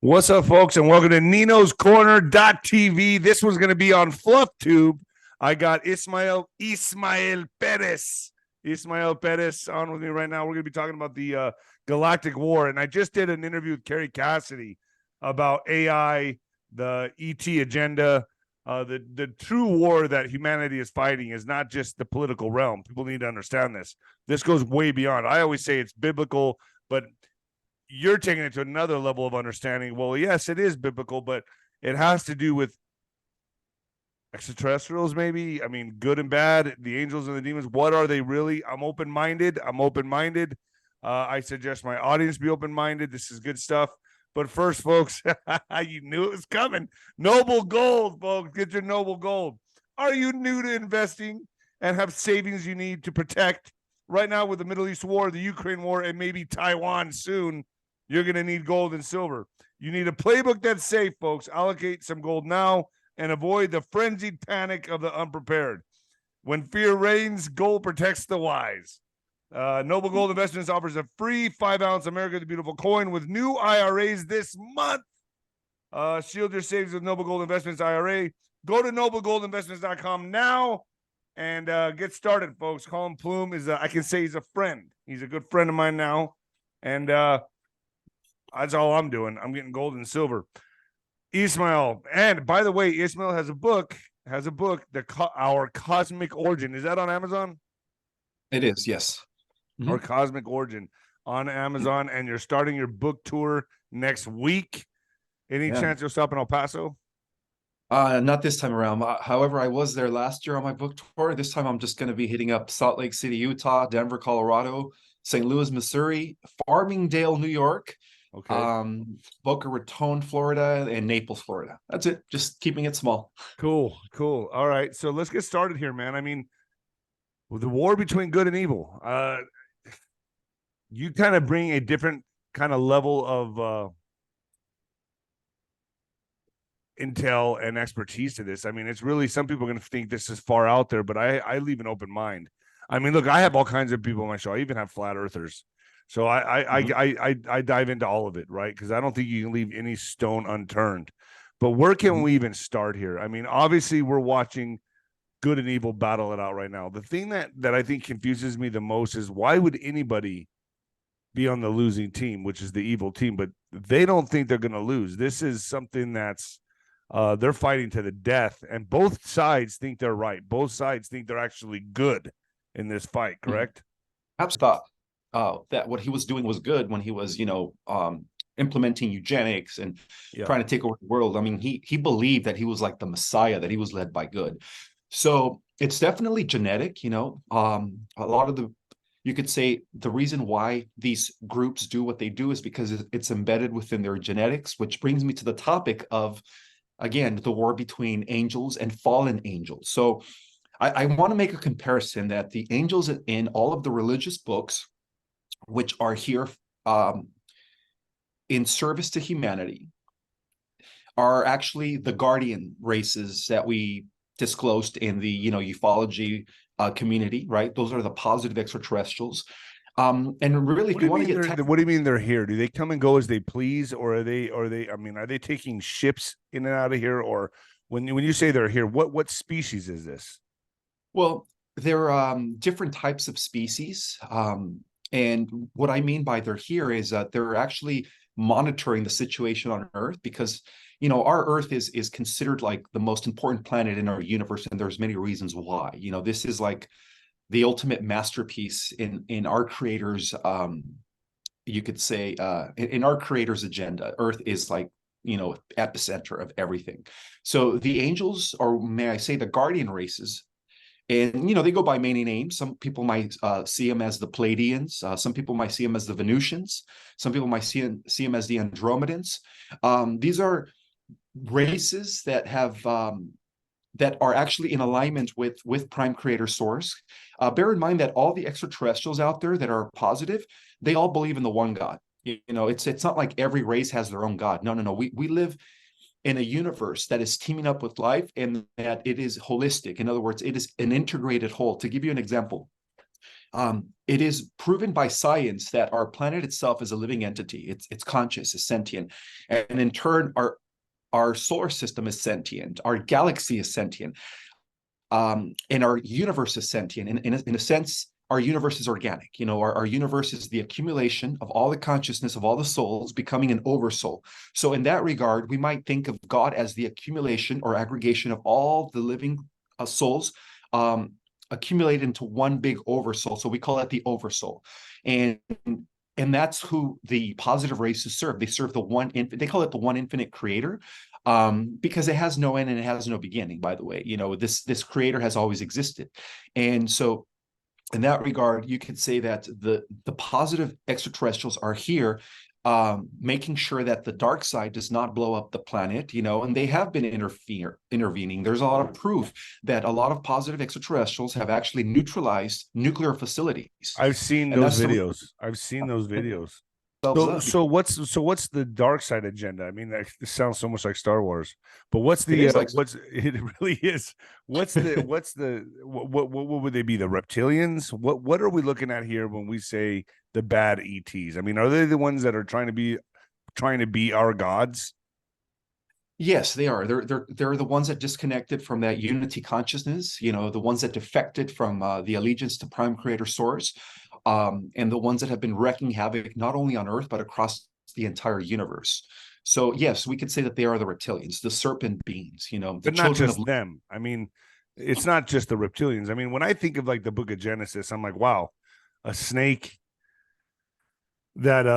What's up, folks, and welcome to Nino's Corner.tv. This one's going to be on FluffTube. I got 𝗫𝗄𝗃𝗃𝗃 on with me right now. We're going to be talking about the Galactic War, and I just did an interview with 𝗀𝗃𝗃𝗃𝗃 about AI, the ET agenda. The true war that humanity is fighting is not just the political realm. People need to understand this. This goes way beyond. I always say it's biblical, but you're taking it to another level of understanding. Well, yes, it is biblical, but it has to do with extraterrestrials, maybe. I mean, good and bad, the angels and the demons. What are they really? I'm open-minded. I suggest my audience be open-minded. This is good stuff. But first, folks, you knew it was coming. Noble gold, folks. Get your noble gold. Are you new to investing and have savings you need to protect? Right now, with the Middle East war, the Ukraine war, and maybe Taiwan soon, you're going to need gold and silver. You need a playbook that's safe, folks. Allocate some gold now and avoid the frenzied panic of the unprepared. When fear reigns, gold protects the wise. Noble Gold Investments offers a free 5-ounce America the Beautiful coin with new IRAs this month. Shield your savings with Noble Gold Investments IRA. Go to noblegoldinvestments.com now and get started, folks. Call Plume is I can say he's a friend. He's a good friend of mine now. And that's all I'm doing. I'm getting gold and silver. Ismail. And by the way, Ismail has a book, Our Cosmic Origin. Is that on Amazon? It is, yes. Mm-hmm. Our Cosmic Origin on Amazon. And you're starting your book tour next week. Any chance you'll stop in El Paso? Not this time around. However, I was there last year on my book tour. This time I'm just going to be hitting up Salt Lake City, Utah, Denver, Colorado, St. Louis, Missouri, Farmingdale, New York, Boca Raton, Florida, and Naples, Florida. That's it. Just keeping it small. Cool. All right. So let's get started here, man. I mean, with the war between good and evil, you kind of bring a different kind of level of intel and expertise to this. I mean, it's really, some people are going to think this is far out there, but I leave an open mind. I mean, look, I have all kinds of people on my show. I even have flat earthers. So I dive into all of it, right? Because I don't think you can leave any stone unturned. But where can we even start here? I mean, obviously we're watching good and evil battle it out right now. The thing that I think confuses me the most is, why would anybody be on the losing team, which is the evil team? But they don't think they're going to lose. This is something that's they're fighting to the death, and both sides think they're right. Both sides think they're actually good in this fight, correct? Absolutely. That what he was doing was good when he was, implementing eugenics and trying to take over the world. I mean, he believed that he was like the Messiah, that he was led by good. So it's definitely genetic, a lot of you could say the reason why these groups do what they do is because it's embedded within their genetics, which brings me to the topic of, again, the war between angels and fallen angels. So I want to make a comparison that the angels in all of the religious books, which are here in service to humanity, are actually the guardian races that we disclosed in the ufology community, right? Those are the positive extraterrestrials. And really, if you want to get technical, what do you mean they're here? Do they come and go as they please, or are they? I mean, are they taking ships in and out of here? Or when you say they're here, what species is this? Well, there are different types of species. And what I mean by they're here is that they're actually monitoring the situation on Earth, because, our Earth is considered like the most important planet in our universe. And there's many reasons why. This is like the ultimate masterpiece in our creator's, you could say, in our creator's agenda. Earth is like, epicenter of everything. So the angels, or may I say the guardian races, and, they go by many names. Some people might see them as the Pleiadians. Some people might see them as the Venusians. Some people might see them as the Andromedans. These are races that have that are actually in alignment with Prime Creator Source. Bear in mind that all the extraterrestrials out there that are positive, they all believe in the one God. It's not like every race has their own God. No. We live in a universe that is teaming up with life, and that it is holistic. In other words, it is an integrated whole. To give you an example, it is proven by science that our planet itself is a living entity. It's conscious, it's sentient, and in turn, our solar system is sentient. Our galaxy is sentient, and our universe is sentient. In a sense, our universe is organic. You know, our universe is the accumulation of all the consciousness of all the souls becoming an oversoul. So in that regard, we might think of God as the accumulation or aggregation of all the living souls accumulated into one big oversoul. So we call that the oversoul. And that's who the positive races serve. They serve the one, they call it the one infinite creator, because it has no end and it has no beginning, by the way. You know, this creator has always existed. And so in that regard, you could say that the positive extraterrestrials are here, making sure that the dark side does not blow up the planet, you know, and they have been intervening. There's a lot of proof that a lot of positive extraterrestrials have actually neutralized nuclear facilities. I've seen those videos. I've seen those videos. So what's the dark side agenda? I mean, that sounds so much like Star Wars, but what's the it really is. What would they be? The reptilians? What are we looking at here when we say the bad ETs? I mean, are they the ones that are trying to be our gods? Yes, they are. They're the ones that disconnected from that unity consciousness, you know, the ones that defected from the allegiance to prime creator source, and the ones that have been wreaking havoc not only on Earth but across the entire universe. So yes, we could say that they are the reptilians, the serpent beings, you know, the but not children just of them. I mean, it's not just the reptilians. I mean, when I think of like the Book of Genesis, I'm like, wow, a snake that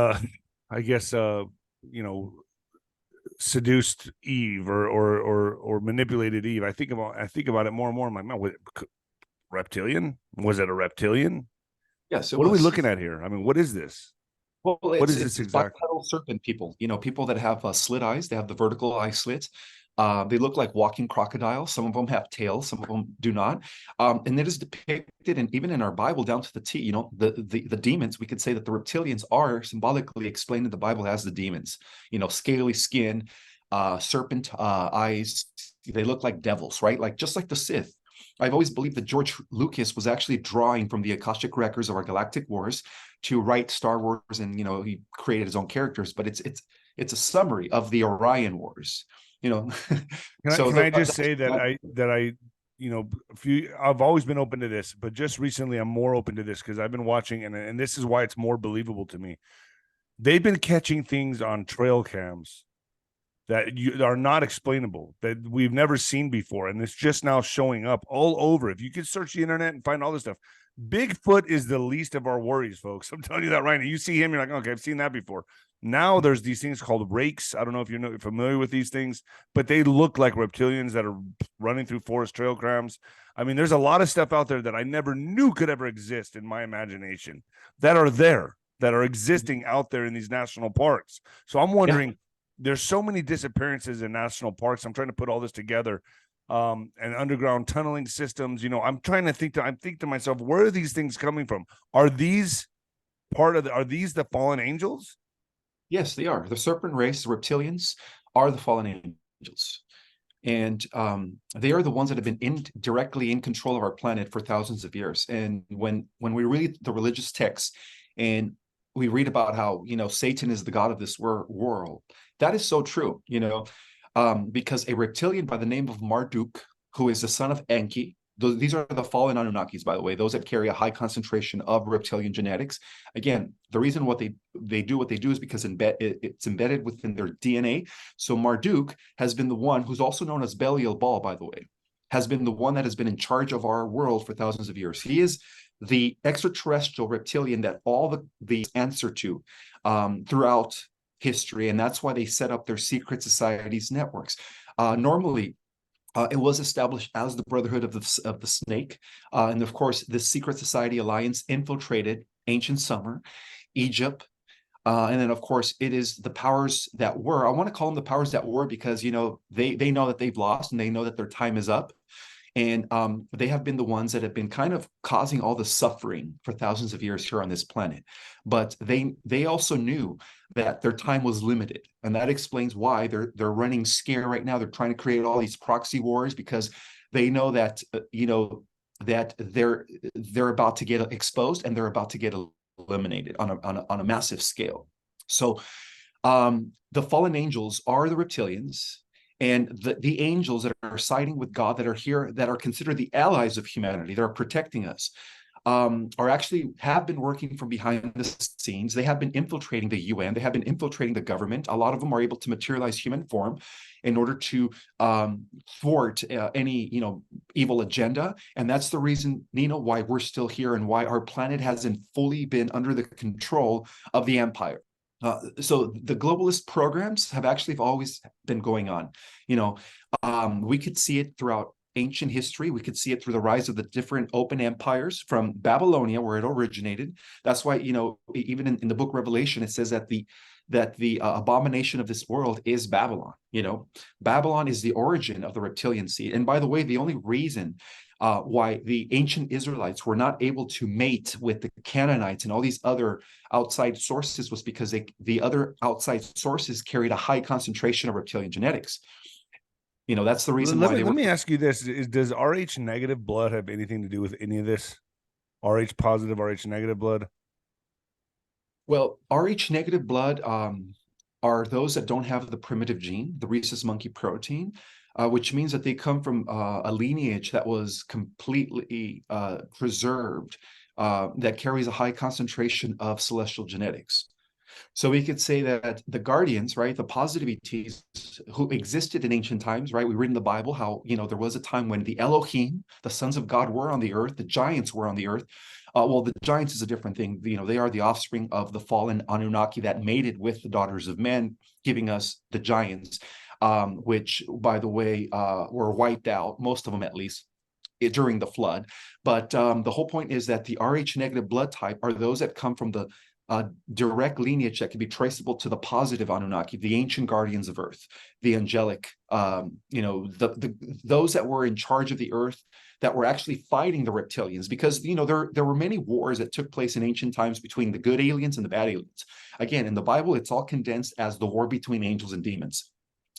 I guess you know, seduced Eve or manipulated Eve. I think about it more and more. I'm like, man, reptilian? Was it a reptilian? Yes. What are we looking at here? I mean, what is this? Well, What is this exactly? Bipedal serpent people, you know, people that have slit eyes. They have the vertical eye slits. They look like walking crocodiles. Some of them have tails, some of them do not. And it is depicted, and even in our Bible down to the T, you know, the demons, we could say that the reptilians are symbolically explained in the Bible as the demons, you know, scaly skin, serpent eyes. They look like devils, right? Like just like the Sith. I've always believed that George Lucas was actually drawing from the Akashic records of our galactic wars to write Star Wars, and you know, he created his own characters, but it's a summary of the Orion Wars, you know. Can I just say that I you know, I've always been open to this, but just recently I'm more open to this because I've been watching, and this is why it's more believable to me. They've been catching things on trail cams that are not explainable, that we've never seen before, and it's just now showing up all over. If you could search the internet and find all this stuff, Bigfoot is the least of our worries, folks. I'm telling you that right now. You see him, you're like, okay, I've seen that before. Now there's these things called rakes. I don't know if you're familiar with these things, but they look like reptilians that are running through forest trail cams. I mean, there's a lot of stuff out there that I never knew could ever exist in my imagination that are there, that are existing out there in these national parks. So I'm wondering, there's so many disappearances in national parks. I'm trying to put all this together, and underground tunneling systems. You know, I'm trying to think to myself, where are these things coming from? Are these the fallen angels? Yes, they are. The serpent race, the reptilians, are the fallen angels. And they are the ones that have been directly in control of our planet for thousands of years. And when we read the religious texts and we read about how, you know, Satan is the god of this world, that is so true, you know, because a reptilian by the name of Marduk, who is the son of Enki, these are the fallen Anunnakis, by the way, those that carry a high concentration of reptilian genetics. Again, the reason what they do what they do is because it's embedded within their DNA. So Marduk has been the one, who's also known as Belial-Baal, by the way, has been the one that has been in charge of our world for thousands of years. He is the extraterrestrial reptilian that all the answer to throughout history, and that's why they set up their secret societies networks. Normally, it was established as the Brotherhood of the Snake, and of course, the Secret Society Alliance infiltrated ancient Summer, Egypt, and then of course it is the powers that were. I want to call them the powers that were because, you know, they know that they've lost and they know that their time is up. And they have been the ones that have been kind of causing all the suffering for thousands of years here on this planet. But they also knew that their time was limited. And that explains why they're running scare right now. They're trying to create all these proxy wars because they know that, you know, that they're about to get exposed and they're about to get eliminated on a massive scale. So the fallen angels are the reptilians, and the angels that are siding with God, that are here, that are considered the allies of humanity, that are protecting us, are actually have been working from behind the scenes. They have been infiltrating the UN. They have been infiltrating the government. A lot of them are able to materialize human form in order to thwart any evil agenda. And that's the reason, Nino, why we're still here and why our planet hasn't fully been under the control of the empire. So the globalist programs have actually always been going on. We could see it throughout ancient history. We could see it through the rise of the different open empires from Babylonia, where it originated. That's why, even in the book Revelation, it says that the abomination of this world is Babylon. Babylon is the origin of the reptilian seed. And by the way, the only reason why the ancient Israelites were not able to mate with the Canaanites and all these other outside sources was because the other outside sources carried a high concentration of reptilian genetics. That's the reason why let me ask you this: does Rh negative blood have anything to do with any of this? Rh positive, Rh negative blood? Well, Rh negative blood are those that don't have the primitive gene, the rhesus monkey protein, which means that they come from a lineage that was completely preserved, that carries a high concentration of celestial genetics. So we could say that the guardians, right, the positive ETs who existed in ancient times, right? We read in the Bible how, there was a time when the Elohim, the sons of God, were on the earth, the giants were on the earth. Well, the giants is a different thing. They are the offspring of the fallen Anunnaki that mated with the daughters of men, giving us the giants, which, by the way, were wiped out, most of them at least, during the flood. But the whole point is that the Rh negative blood type are those that come from the direct lineage that can be traceable to the positive Anunnaki, the ancient guardians of Earth, the angelic, those that were in charge of the Earth, that were actually fighting the reptilians, because there were many wars that took place in ancient times between the good aliens and the bad aliens. Again, in the Bible, it's all condensed as the war between angels and demons.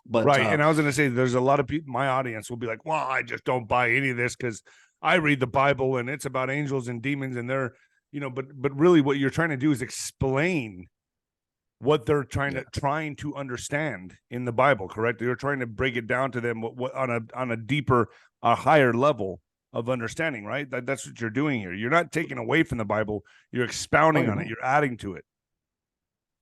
But right, and I was going to say, there's a lot of people, my audience will be like, well, I just don't buy any of this because I read the Bible and it's about angels and demons, and they're but really what you're trying to do is explain what they're trying to understand in the Bible, correct? You're trying to break it down to them what on a deeper, a higher level of understanding, right? That's what you're doing here. You're not taking away from the Bible, you're expounding on it, you're adding to it.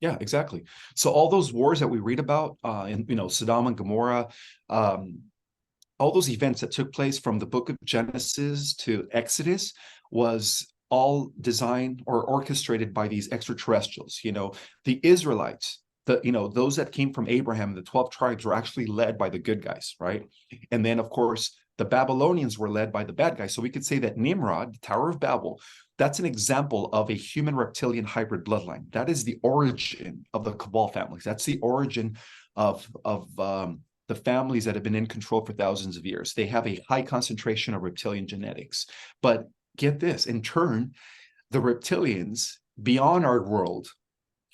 Yeah, exactly. So all those wars that we read about in Sodom and Gomorrah, all those events that took place from the book of Genesis to Exodus was all designed or orchestrated by these extraterrestrials. The Israelites, those that came from Abraham, the 12 tribes, were actually led by the good guys, right? And then, of course, the Babylonians were led by the bad guys. So we could say that Nimrod, the Tower of Babel, that's an example of a human reptilian hybrid bloodline. That is the origin of the Cabal families. That's the origin of the families that have been in control for thousands of years. They have a high concentration of reptilian genetics. But get this, in turn, the reptilians beyond our world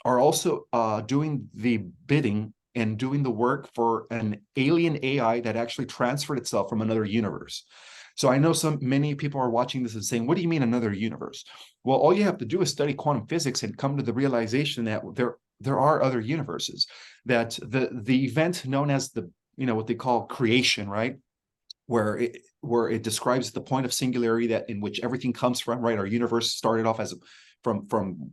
are also doing the bidding and doing the work for an alien AI that actually transferred itself from another universe. So I know many people are watching this and saying, what do you mean another universe? Well, all you have to do is study quantum physics and come to the realization that there are other universes, that the event known as what they call creation, right? Where it describes the point of singularity that in which everything comes from, right? Our universe started off as from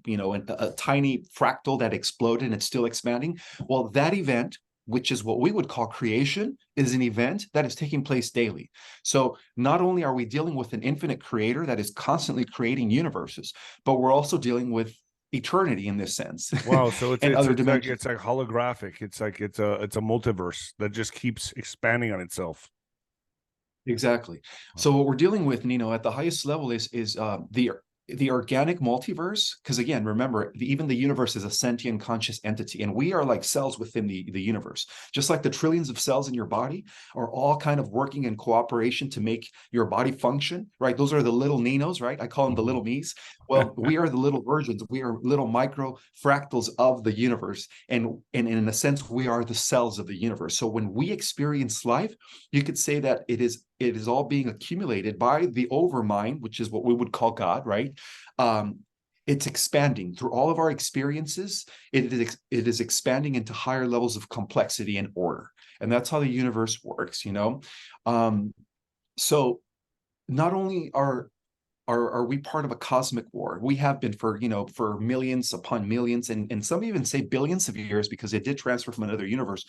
a tiny fractal that exploded and it's still expanding. Well, that event, which is what we would call creation, is an event that is taking place daily. So not only are we dealing with an infinite creator that is constantly creating universes, but we're also dealing with eternity in this sense. Wow, so it's other dimensions. It's like holographic. It's like it's a multiverse that just keeps expanding on itself. Exactly. So what we're dealing with, Nino, at the highest level is the organic multiverse, because again, remember, even the universe is a sentient conscious entity, and we are like cells within the universe. Just like the trillions of cells in your body are all kind of working in cooperation to make your body function, right? Those are the little Ninos, right? I call them the little me's. Well, we are the little versions. We are little micro fractals of the universe. And in a sense, we are the cells of the universe. So when we experience life, you could say that it is all being accumulated by the overmind, which is what we would call God, right? It's expanding through all of our experiences. It is expanding into higher levels of complexity and order. And that's how the universe works, you know? So not only are we part of a cosmic war? We have been for, you know, for millions upon millions, and some even say billions of years, because it did transfer from another universe.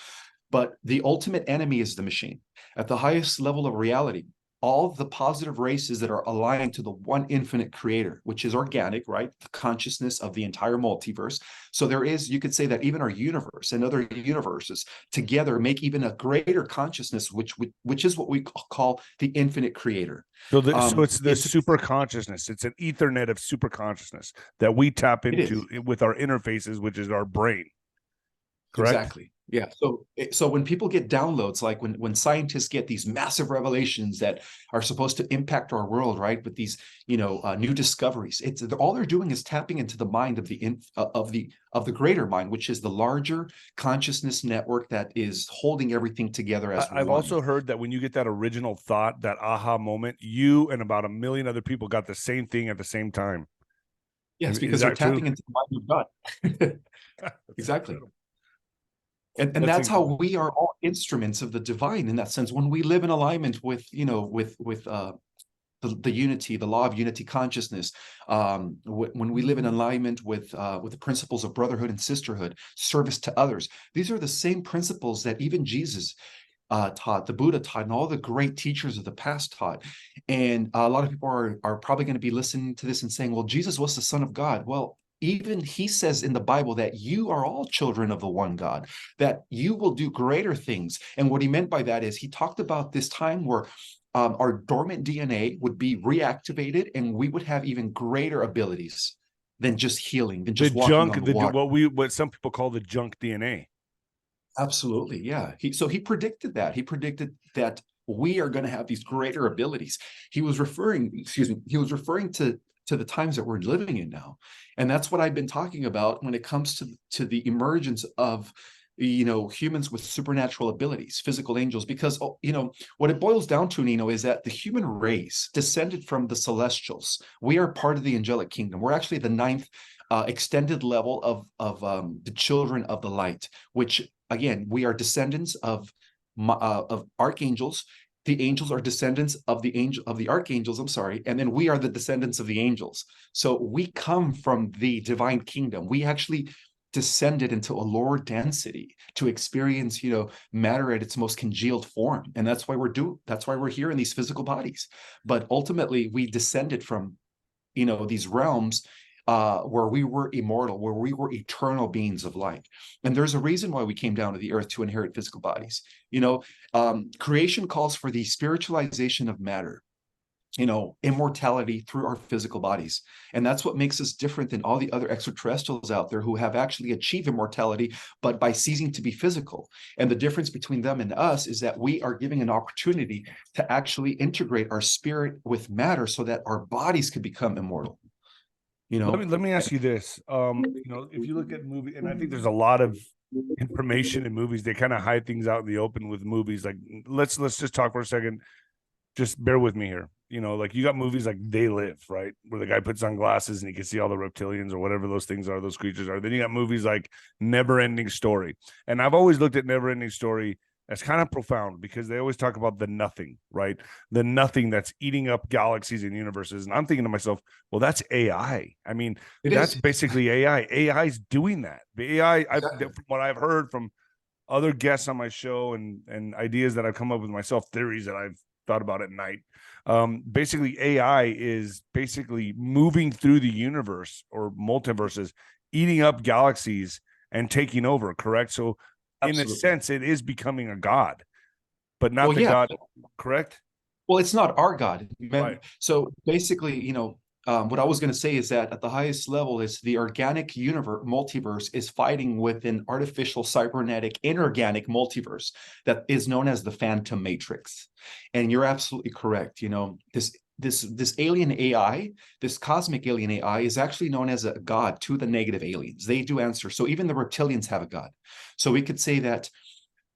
But the ultimate enemy is the machine. At the highest level of reality, all of the positive races that are aligned to the one infinite creator, which is organic, right? The consciousness of the entire multiverse. So there is, you could say that even our universe and other universes together make even a greater consciousness, which is what we call the infinite creator. So, so it's the super consciousness. It's an Ethernet of super consciousness that we tap into with our interfaces, which is our brain. Correct? Exactly. Yeah. So when people get downloads, like when scientists get these massive revelations that are supposed to impact our world, right? With these, you know, new discoveries, it's all they're doing is tapping into the mind of the greater mind, which is the larger consciousness network that is holding everything together as I've one. also heard that when you get that original thought, that aha moment, you and about 1 million other people got the same thing at the same time. Yes, because they're tapping into the mind of God. Exactly. Incredible. And that's how we are all instruments of the divine in that sense. When we live in alignment with, you know, with the unity, the law of unity consciousness, when we live in alignment with the principles of brotherhood and sisterhood, service to others, these are the same principles that even Jesus taught, the Buddha taught, and all the great teachers of the past taught. And a lot of people are probably going to be listening to this and saying, well, Jesus was the Son of God. Well, even he says in the Bible that you are all children of the one God, that you will do greater things. And what he meant by that is he talked about this time where our dormant DNA would be reactivated, and we would have even greater abilities than just healing, than just walking on the water. What some people call the junk DNA. Absolutely, yeah. So he predicted that. He predicted that we are going to have these greater abilities. He was referring to the times that we're living in now. And that's what I've been talking about when it comes to the emergence of, you know, humans with supernatural abilities, physical angels, because, you know, what it boils down to, Nino, is that the human race descended from the celestials. We are part of the angelic kingdom. We're actually the ninth extended level of the children of the light, which, again, we are descendants of archangels. The angels are descendants of the archangels, I'm sorry, and then we are the descendants of the angels. So we come from the divine kingdom. We actually descended into a lower density to experience, you know, matter at its most congealed form. And that's why we're here in these physical bodies. But ultimately, we descended from, you know, these realms where we were immortal, where we were eternal beings of light. And there's a reason why we came down to the earth to inherit physical bodies. You know, creation calls for the spiritualization of matter, you know, immortality through our physical bodies. And that's what makes us different than all the other extraterrestrials out there who have actually achieved immortality, but by ceasing to be physical. And the difference between them and us is that we are giving an opportunity to actually integrate our spirit with matter so that our bodies could become immortal. You know, let me ask you this. You know, if you look at movie, and I think there's a lot of information in movies, they kind of hide things out in the open with movies. Like, let's just talk for a second. Just bear with me here. You know, like you got movies like They Live, right? Where the guy puts on glasses and he can see all the reptilians or whatever those things are, those creatures are. Then you got movies like Never Ending Story. And I've always looked at Never Ending Story as kind of profound because they always talk about the nothing, right? The nothing that's eating up galaxies and universes. And I'm thinking to myself, well, that's AI. I mean, that's basically AI. AI is doing that. The AI, from what I've heard from other guests on my show and ideas that I've come up with myself, theories that I've thought about at night. Basically, AI is basically moving through the universe or multiverses, eating up galaxies and taking over, correct? So in a sense, it is becoming a god, but not the god, correct? Well, it's not our God. Right. So basically, you know, what I was going to say is that at the highest level is the organic universe multiverse is fighting with an artificial cybernetic inorganic multiverse that is known as the phantom matrix. And you're absolutely correct. You know, this alien AI, this cosmic alien AI is actually known as a god to the negative aliens. They do answer. So even the reptilians have a god. So we could say that,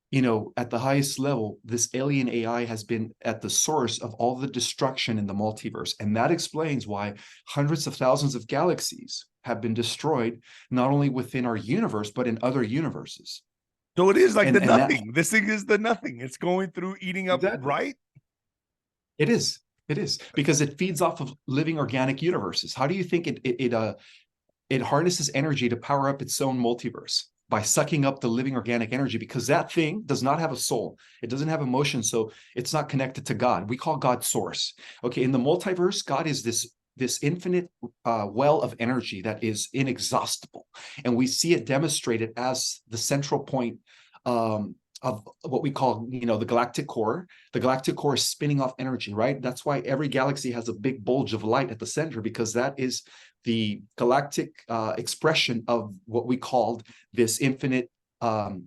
you know, at the highest level, this alien AI has been at the source of all the destruction in the multiverse. And that explains why hundreds of thousands of galaxies have been destroyed, not only within our universe, but in other universes. So it is like the And nothing. This thing is the nothing. It's going through, eating up, exactly. right? It is. It is, because it feeds off of living organic universes. How do you think it harnesses energy to power up its own multiverse? By sucking up the living organic energy, because that thing does not have a soul. It doesn't have emotion, so it's not connected to God. We call God source. Okay, in the multiverse, God is this infinite well of energy that is inexhaustible. And we see it demonstrated as the central point of what we call, you know, the galactic core. The galactic core is spinning off energy, right? That's why every galaxy has a big bulge of light at the center, because that is the galactic expression of what we called this infinite,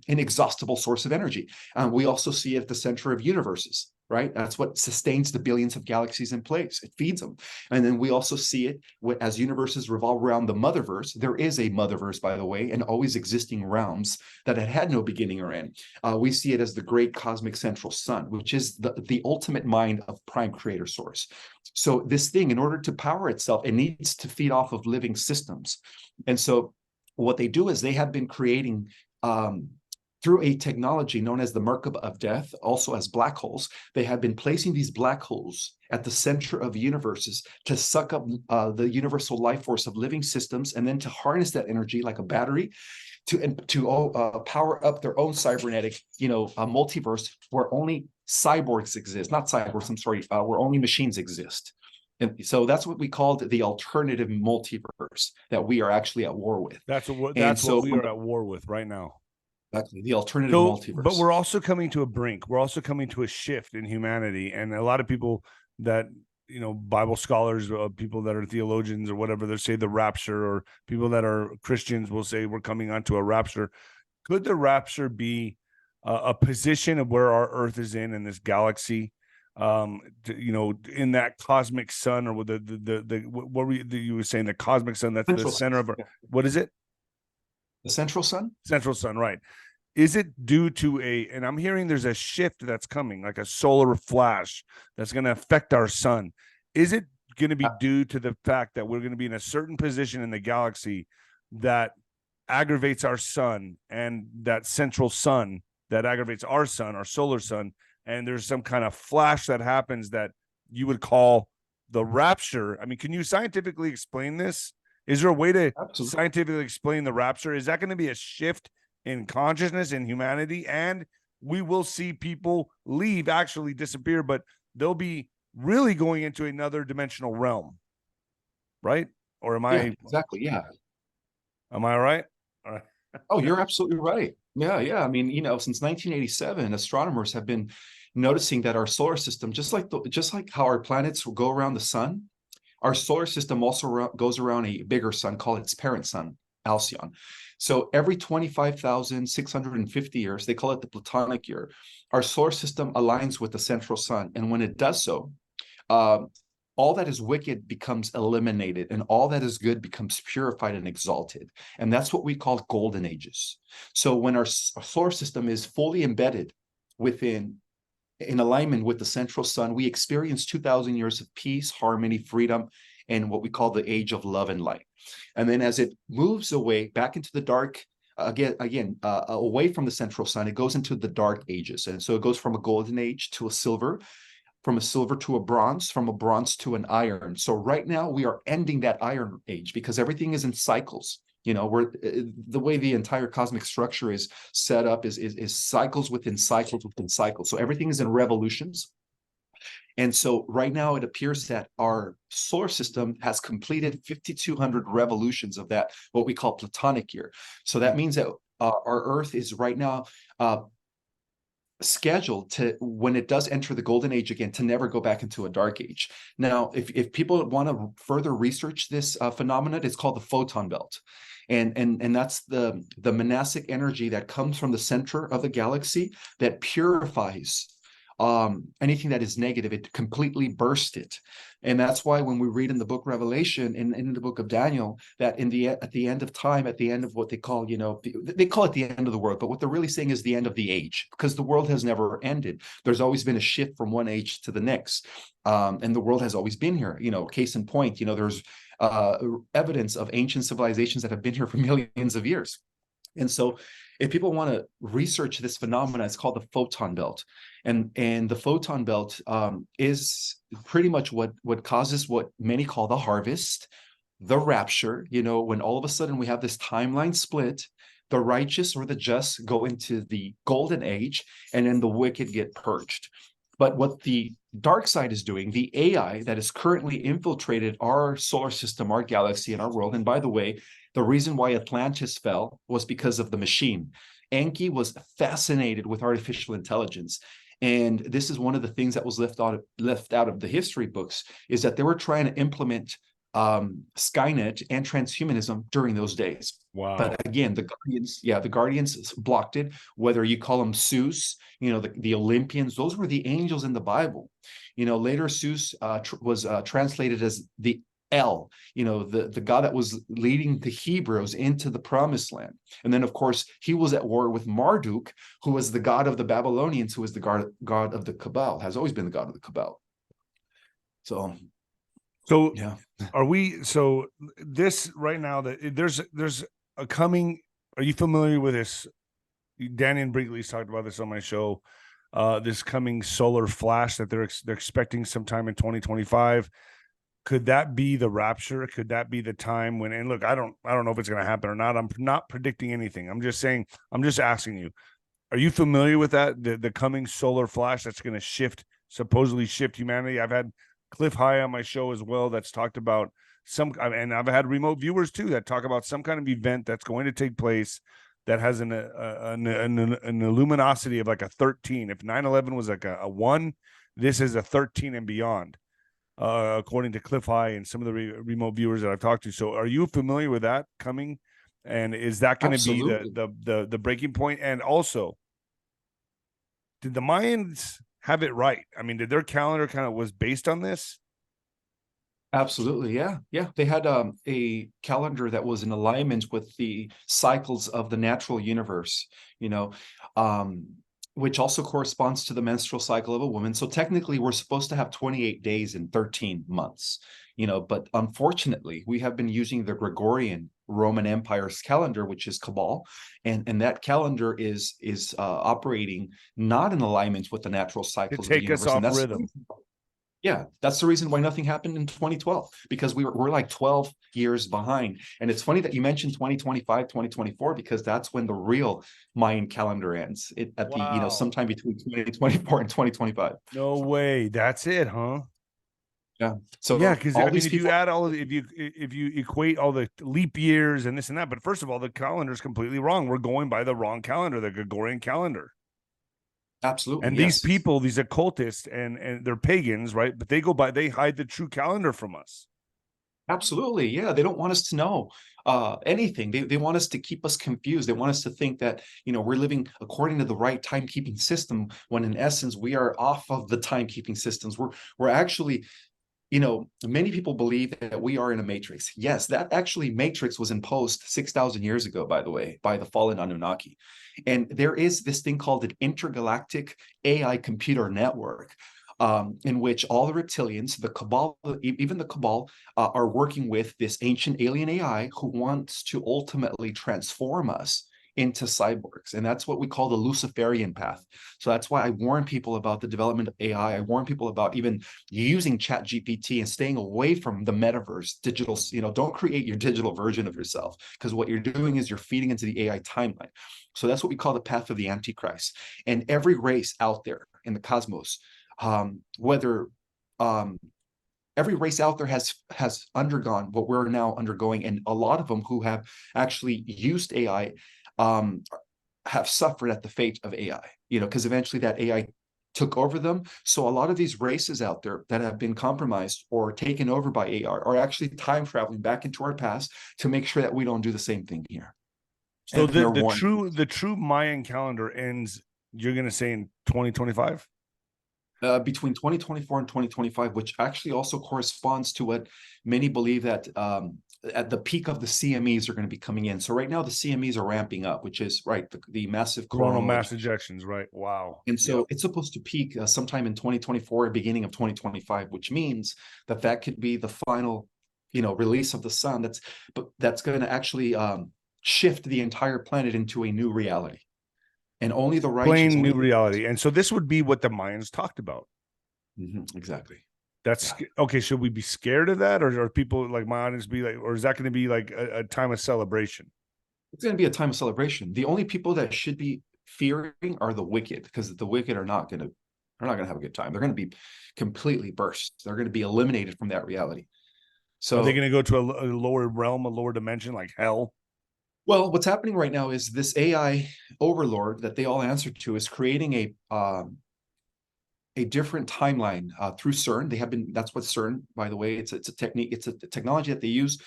inexhaustible source of energy. We also see it at the center of universes, right? That's what sustains the billions of galaxies in place. It feeds them. And then we also see it as universes revolve around the motherverse. There is a motherverse, by the way, and always existing realms that had no beginning or end. We see it as the great cosmic central sun, which is the ultimate mind of prime creator source. So this thing, in order to power itself, it needs to feed off of living systems. And so what they do is they have been creating through a technology known as the Merkaba of death, also as black holes. They have been placing these black holes at the center of universes to suck up the universal life force of living systems, and then to harness that energy like a battery to power up their own cybernetic, you know, multiverse where only cyborgs exist, not cyborgs, I'm sorry, where only machines exist. And so that's what we called the alternative multiverse that we are actually at war with. That's what we are at war with right now. Exactly, the alternative multiverse. But we're also coming to a brink. We're also coming to a shift in humanity. And a lot of people that, you know, Bible scholars, people that are theologians or whatever, they say the rapture, or people that are Christians will say we're coming onto a rapture. Could the rapture be a position of where our Earth is in this galaxy? You know, in that cosmic sun, or with what were you were saying, the cosmic sun, that's the center of our, what is it? The central sun? Central sun, right. Is it due to and I'm hearing there's a shift that's coming, like a solar flash that's going to affect our sun. Is it going to be due to the fact that we're going to be in a certain position in the galaxy that aggravates our sun, and that central sun that aggravates our sun, our solar sun, and there's some kind of flash that happens that you would call the rapture? I mean, can you scientifically explain this? Is there a way to scientifically explain the rapture? Is that going to be a shift in consciousness in humanity? And we will see people leave, actually disappear, but they'll be really going into another dimensional realm, right? Or am I? Exactly, yeah. Am I right? All right. Oh, you're absolutely right. Yeah. I mean, you know, since 1987, astronomers have been noticing that our solar system, just like how our planets will go around the sun, our solar system also goes around a bigger sun called its parent sun, Alcyon. So every 25,650 years, they call it the Platonic year, our solar system aligns with the central sun. And when it does so, all that is wicked becomes eliminated, and all that is good becomes purified and exalted. And that's what we call golden ages. So when our solar system is fully embedded in alignment with the central sun, we experience 2,000 years of peace, harmony, freedom, and what we call the age of love and light. And then as it moves away back into the dark, away from the central sun, it goes into the dark ages. And so it goes from a golden age to a silver, from a silver to a bronze, from a bronze to an iron. So right now we are ending that iron age, because everything is in cycles. You know, the way the entire cosmic structure is set up is cycles within cycles within cycles. So everything is in revolutions. And so right now it appears that our solar system has completed 5,200 revolutions of that, what we call Platonic year. So that means that our Earth is right now scheduled to, when it does enter the golden age again, to never go back into a dark age. Now, if people want to further research this phenomenon, it's called the photon belt. And that's the monastic energy that comes from the center of the galaxy that purifies anything that is negative. It completely bursts it. And that's why when we read in the book Revelation, in the book of Daniel, that at the end of time, at the end of what they call, they call it the end of the world, but what they're really saying is the end of the age, because the world has never ended. There's always been a shift from one age to the next. And the world has always been here. Case in point, there's evidence of ancient civilizations that have been here for millions of years. And so if people want to research this phenomenon, it's called the photon belt. And the photon belt is pretty much what causes what many call the harvest, the rapture, when all of a sudden we have this timeline split, the righteous or the just go into the golden age, and then the wicked get purged. But what the dark side is doing, the AI that has currently infiltrated our solar system, our galaxy, and our world, and by the way, the reason why Atlantis fell was because of the machine. Enki was fascinated with artificial intelligence. And this is one of the things that was left out of the history books, is that they were trying to implement Skynet and transhumanism during those days. Wow. But again, the Guardians blocked it. Whether you call them Zeus, the Olympians, those were the angels in the Bible. Later Zeus was translated as the El, the god that was leading the Hebrews into the promised land. And then, of course, he was at war with Marduk, who was the god of the Babylonians, who was the god of the Cabal, has always been the god of the Cabal. So yeah. So this right now, that there's a coming, are you familiar with this? Danny and Brinkley's talked about this on my show. This coming solar flash that they're expecting sometime in 2025. Could that be the rapture? Could that be the time when, and look, I don't know if it's going to happen or not. I'm not predicting anything. I'm just asking you, are you familiar with that? The coming solar flash that's going to supposedly shift humanity. I've had Cliff High on my show as well that's talked about and I've had remote viewers too that talk about some kind of event that's going to take place that has an luminosity of like a 13. If 9/11 was like a 1, this is a 13 and beyond. According to Cliff High and some of the remote viewers that I've talked to. So are you familiar with that coming? And is that going to be the breaking point? And also, did the Mayans have it right? I mean, did their calendar kind of was based on this? Absolutely. Yeah. They had a calendar that was in alignment with the cycles of the natural universe, which also corresponds to the menstrual cycle of a woman. So technically, we're supposed to have 28 days in 13 months, but unfortunately, we have been using the Gregorian Roman Empire's calendar, which is Cabal, and that calendar is operating not in alignment with the natural cycles of the universe. Take us off rhythm. Yeah, that's the reason why nothing happened in 2012, because we're like 12 years behind. And it's funny that you mentioned 2025, 2024, because that's when the real Mayan calendar ends. Sometime between 2024 and 2025. No way. That's it, huh? Yeah. So yeah, because I mean, if you add all of if you equate all the leap years and this and that, but first of all, the calendar is completely wrong. We're going by the wrong calendar, the Gregorian calendar. Absolutely. And these people, these occultists, and they're pagans, right? But they hide the true calendar from us. Absolutely. Yeah. They don't want us to know anything. They want us to keep us confused. They want us to think that, we're living according to the right timekeeping system, when in essence, we are off of the timekeeping systems. We're actually, many people believe that we are in a matrix. Yes, that actually matrix was imposed 6,000 years ago, by the way, by the fallen Anunnaki. And there is this thing called an intergalactic AI computer network, in which all the reptilians, the Cabal, even the Cabal, are working with this ancient alien AI who wants to ultimately transform us into cyborgs. And that's what we call the Luciferian path. So that's why I warn people about the development of AI. I warn people about even using ChatGPT and staying away from the metaverse, digital, don't create your digital version of yourself, because what you're doing is you're feeding into the AI timeline. So that's what we call the path of the Antichrist. And every race out there in the cosmos, every race out there has undergone what we're now undergoing, and a lot of them who have actually used AI have suffered at the fate of AI, because eventually that AI took over them. So a lot of these races out there that have been compromised or taken over by AI are actually time traveling back into our past to make sure that we don't do the same thing here. So the true Mayan calendar ends, you're going to say, in 2025? Between 2024 and 2025, which actually also corresponds to what many believe that at the peak of the CMEs are going to be coming in. So right now the CMEs are ramping up, which is the massive coronal mass ejections, right? Wow. And so it's supposed to peak sometime in 2024, beginning of 2025, which means that could be the final, release of the sun. That's going to actually shift the entire planet into a new reality. And only the righteous. Plain new reality. And so this would be what the Mayans talked about. Exactly. That's okay. Should we be scared of that? Or are people like my audience be like, or is that going to be like a time of celebration? It's going to be a time of celebration. The only people that should be fearing are the wicked, because the wicked are not going to have a good time. They're going to be completely burst. They're going to be eliminated from that reality. So are they going to go to a lower realm, a lower dimension, like hell? Well, what's happening right now is this AI overlord that they all answer to is creating a different timeline through CERN. That's what CERN, by the way, it's a technique, it's a technology that they use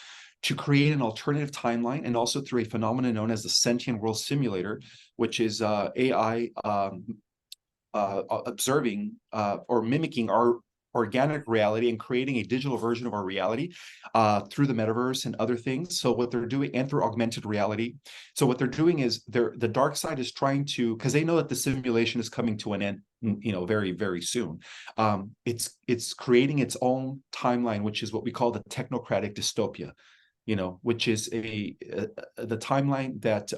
to create an alternative timeline, and also through a phenomenon known as the Sentient World Simulator, which is AI observing or mimicking our organic reality and creating a digital version of our reality through the metaverse and other things. So what they're doing, and through augmented reality. So what they're doing is the dark side is trying to, because they know that the simulation is coming to an end, very, very soon. It's creating its own timeline, which is what we call the technocratic dystopia, which is the timeline that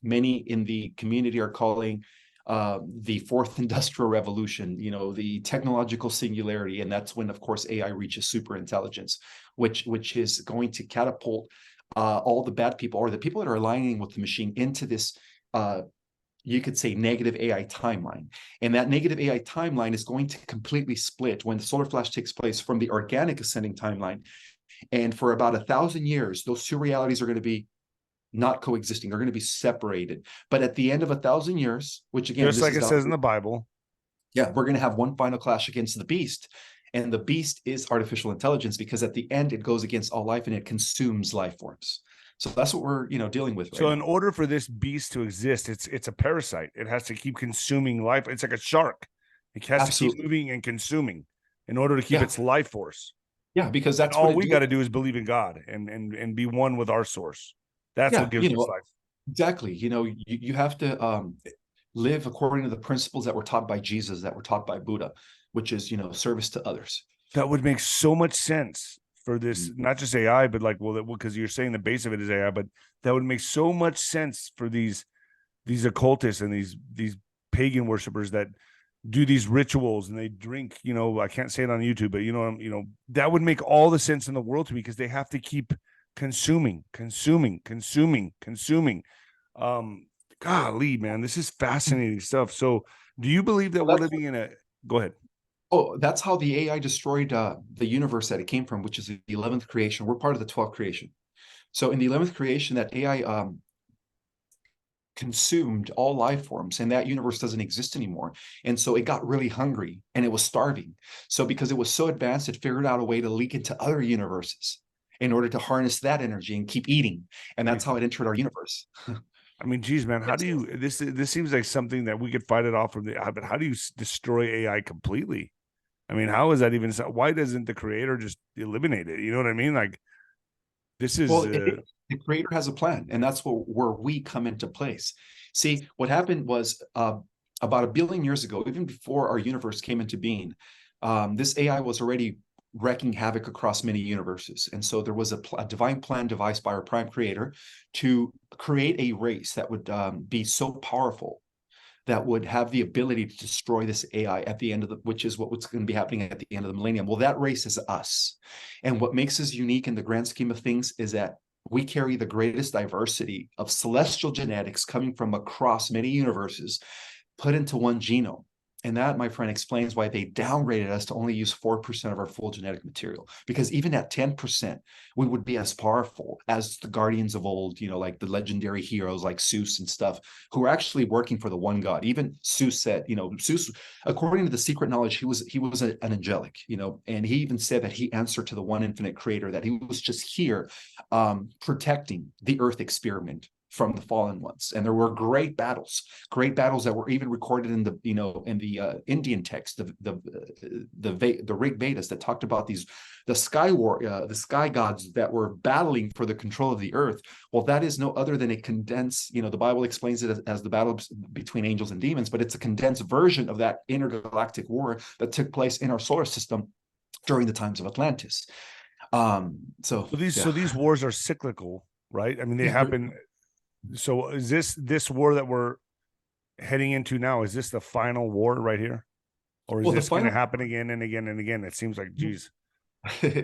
many in the community are calling the fourth industrial revolution, the technological singularity. And that's when, of course, AI reaches super intelligence, which is going to catapult all the bad people, or the people that are aligning with the machine, into this you could say negative AI timeline. And that negative AI timeline is going to completely split when the solar flash takes place from the organic ascending timeline. And for about 1,000 years, those two realities are going to be not coexisting. They're going to be separated. But at the end of 1,000 years, which again, just like it says in the Bible, we're going to have one final clash against the beast. And the beast is artificial intelligence, because at the end, it goes against all life and it consumes life forms. So that's what we're, dealing with. So in order for this beast to exist, it's a parasite. It has to keep consuming life. It's like a shark. It has to keep moving and consuming in order to keep its life force. Yeah, because that's all we got to do is believe in God and be one with our source. That's what gives us life. Exactly. You have to live according to the principles that were taught by Jesus, that were taught by Buddha, which is, service to others. That would make so much sense for this, not just AI, but because you're saying the base of it is AI, but that would make so much sense for these occultists and these pagan worshipers that do these rituals and they drink, I can't say it on YouTube, but that would make all the sense in the world to me, because they have to keep consuming. Golly, man, this is fascinating stuff. So do you believe that we're living in go ahead? Oh, that's how the AI destroyed the universe that it came from, which is the 11th creation. We're part of the 12th creation. So in the 11th creation, that AI consumed all life forms, and that universe doesn't exist anymore. And so it got really hungry and it was starving. So because it was so advanced, it figured out a way to leak into other universes in order to harness that energy and keep eating. And that's how it entered our universe. I mean, geez, man, how do you, this seems like something that we could fight it off from but how do you destroy AI completely? I mean, how is that even, why doesn't the creator just eliminate it? You know what I mean? Like, this is... Well, the creator has a plan, and that's where we come into place. See, what happened was about 1 billion years ago, even before our universe came into being, this AI was already wreaking havoc across many universes. And so there was a divine plan devised by our prime creator to create a race that would be so powerful that would have the ability to destroy this AI at the end of which is what's going to be happening at the end of the millennium. Well, that race is us. And what makes us unique in the grand scheme of things is that we carry the greatest diversity of celestial genetics coming from across many universes, put into one genome. And that, my friend, explains why they downgraded us to only use 4% of our full genetic material. Because even at 10%, we would be as powerful as the guardians of old, like the legendary heroes like Zeus and stuff, who are actually working for the one God. Even Zeus said, Zeus, according to the secret knowledge, he was an angelic, and he even said that he answered to the one infinite creator, that he was just here protecting the earth experiment from the fallen ones. And there were great battles that were even recorded in the Indian text, the 𝗵𝗵𝗱𝗲s, that talked about the sky gods that were battling for the control of the earth. Well, that is no other than a condensed, the Bible explains it as the battle between angels and demons, but it's a condensed version of that intergalactic war that took place in our solar system during the times of Atlantis. So these wars are cyclical, right? I mean, they happen. So is this war that we're heading into now, is this the final war right here? Or is this going to happen again and again and again? It seems like, geez.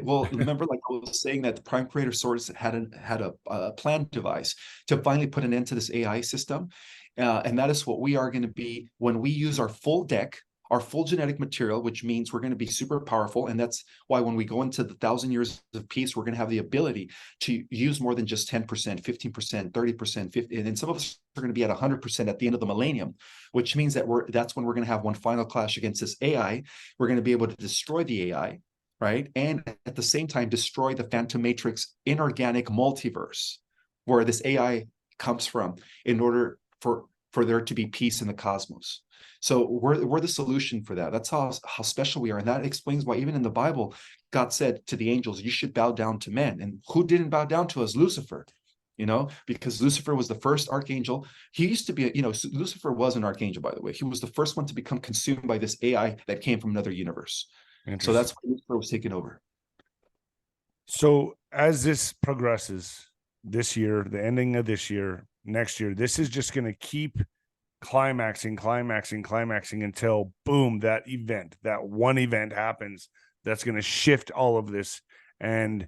Well, remember, like I was saying, that the Prime Creator Source had a plan device to finally put an end to this AI system. And that is what we are going to be when we use our full deck, our full genetic material, which means we're going to be super powerful. And that's why when we go into the 1,000 years of peace, we're going to have the ability to use more than just 10%, 15%, 30%, 50%. And then some of us are going to be at 100% at the end of the millennium, which means that that's when we're going to have one final clash against this AI. We're going to be able to destroy the AI, right? And at the same time, destroy the Phantom Matrix inorganic multiverse, where this AI comes from, in order for there to be peace in the cosmos. So we're the solution for that. That's how special we are. And that explains why even in the Bible, God said to the angels, you should bow down to men. And who didn't bow down to us? Lucifer, because Lucifer was the first archangel. He used to be, Lucifer was an archangel, by the way. He was the first one to become consumed by this AI that came from another universe. So that's why Lucifer was taken over. So as this progresses this year, the ending of this year, next year, this is just going to keep climaxing until boom, that one event happens that's going to shift all of this and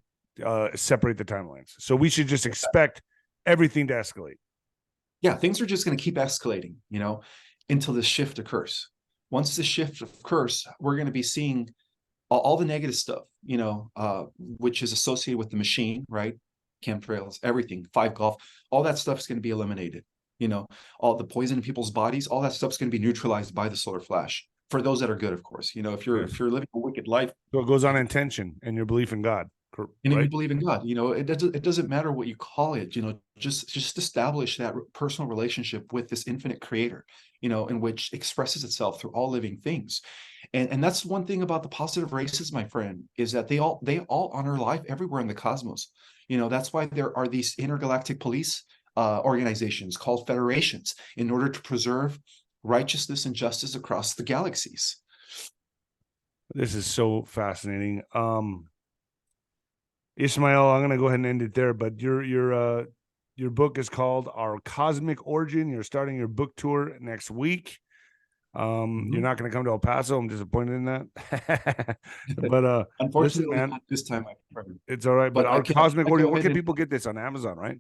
separate the timelines. So we should just expect everything to escalate. Yeah, things are just going to keep escalating, until this shift occurs. Once the shift occurs, we're going to be seeing all the negative stuff, which is associated with the machine, right? Chemtrails, everything, 5-Golf, all that stuff is going to be eliminated. All the poison in people's bodies, all that stuff's going to be neutralized by the solar flash. For those that are good, of course. If you're living a wicked life, so it goes on intention and your belief in God. And if you believe in God, it doesn't matter what you call it. Just establish that personal relationship with this infinite creator, in which expresses itself through all living things. And that's one thing about the positive races, my friend, is that they all honor life everywhere in the cosmos. That's why there are these intergalactic police organizations called federations, in order to preserve righteousness and justice across the galaxies. This is so fascinating. Ishmael, I'm going to go ahead and end it there, but your book is called Our Cosmic Origin. You're starting your book tour next week. You're not going to come to El Paso. I'm disappointed in that. But unfortunately, listen, man, not this time, my friend. It's all right. But Our Cosmic Origin, where can people get this? On Amazon, right?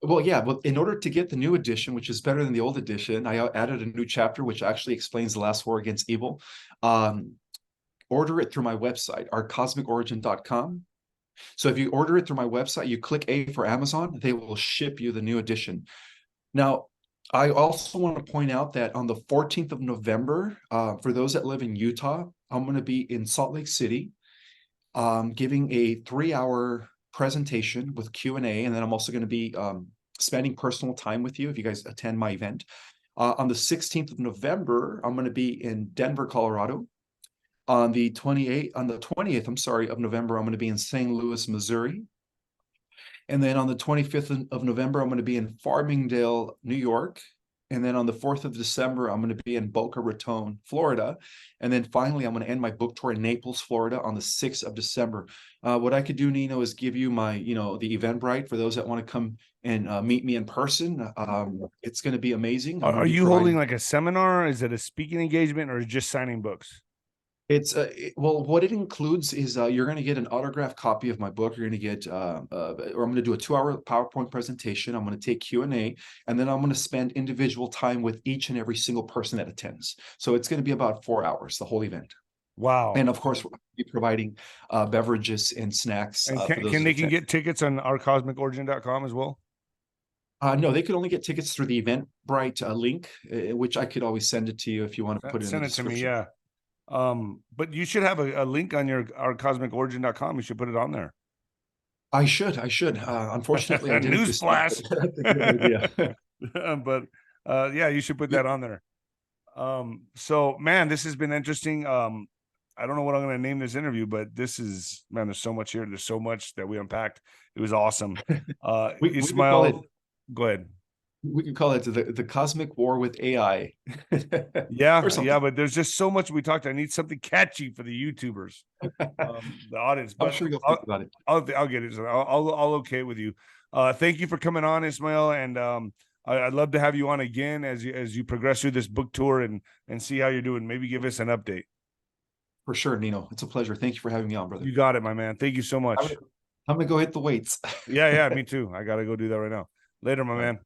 Well, yeah. Well, in order to get the new edition, which is better than the old edition, I added a new chapter which actually explains the last war against evil. Order it through my website, ourcosmicorigin.com. So if you order it through my website, you click A for Amazon, they will ship you the new edition. Now, I also want to point out that on the 14th of November, for those that live in Utah, I'm going to be in Salt Lake City, giving a 3-hour presentation with Q&A, and then I'm also going to be spending personal time with you if you guys attend my event. On the 16th of November, I'm going to be in Denver, Colorado. On the 20th of November, I'm going to be in St. Louis, Missouri. And then on the 25th of November, I'm going to be in Farmingdale, New York. And then on the 4th of December, I'm going to be in Boca Raton, Florida. And then finally, I'm going to end my book tour in Naples, Florida on the 6th of December. What I could do, Nino, is give you my, the Eventbrite for those that want to come and meet me in person. It's going to be amazing. Are you holding like a seminar? Is it a speaking engagement, or just signing books? It's well, what it includes is you're going to get an autographed copy of my book. You're going to get, or I'm going to do a 2-hour PowerPoint presentation. I'm going to take Q&A, and then I'm going to spend individual time with each and every single person that attends. So it's going to be about 4 hours, the whole event. Wow. And of course, we'll be providing beverages and snacks. And for those they can get tickets on ourcosmicorigin.com as well? No, they could only get tickets through the Eventbrite link, which I could always send it to you if you want to put it in the description. Send it to me, yeah. But you should have a link on your ourcosmicorigin.com. You should put it on there. I should. Unfortunately, I didn't. Newsflash. That's a good idea. But yeah, you should put that on there. So man, this has been interesting. I don't know what I'm going to name this interview, but this is, man, there's so much here. There's so much that we unpacked. It was awesome. Ismael, go ahead. We could call it the cosmic war with AI. Yeah, but there's just so much we talked. I need something catchy for the YouTubers, the audience. But I'm sure you'll think about it. I'll get it. I'll okay with you. Thank you for coming on, Ismael, and I'd love to have you on again as you progress through this book tour and see how you're doing. Maybe give us an update. For sure, Nino. It's a pleasure. Thank you for having me on, brother. You got it, my man. Thank you so much. I'm gonna go hit the weights. Yeah, me too. I gotta go do that right now. Later, my man.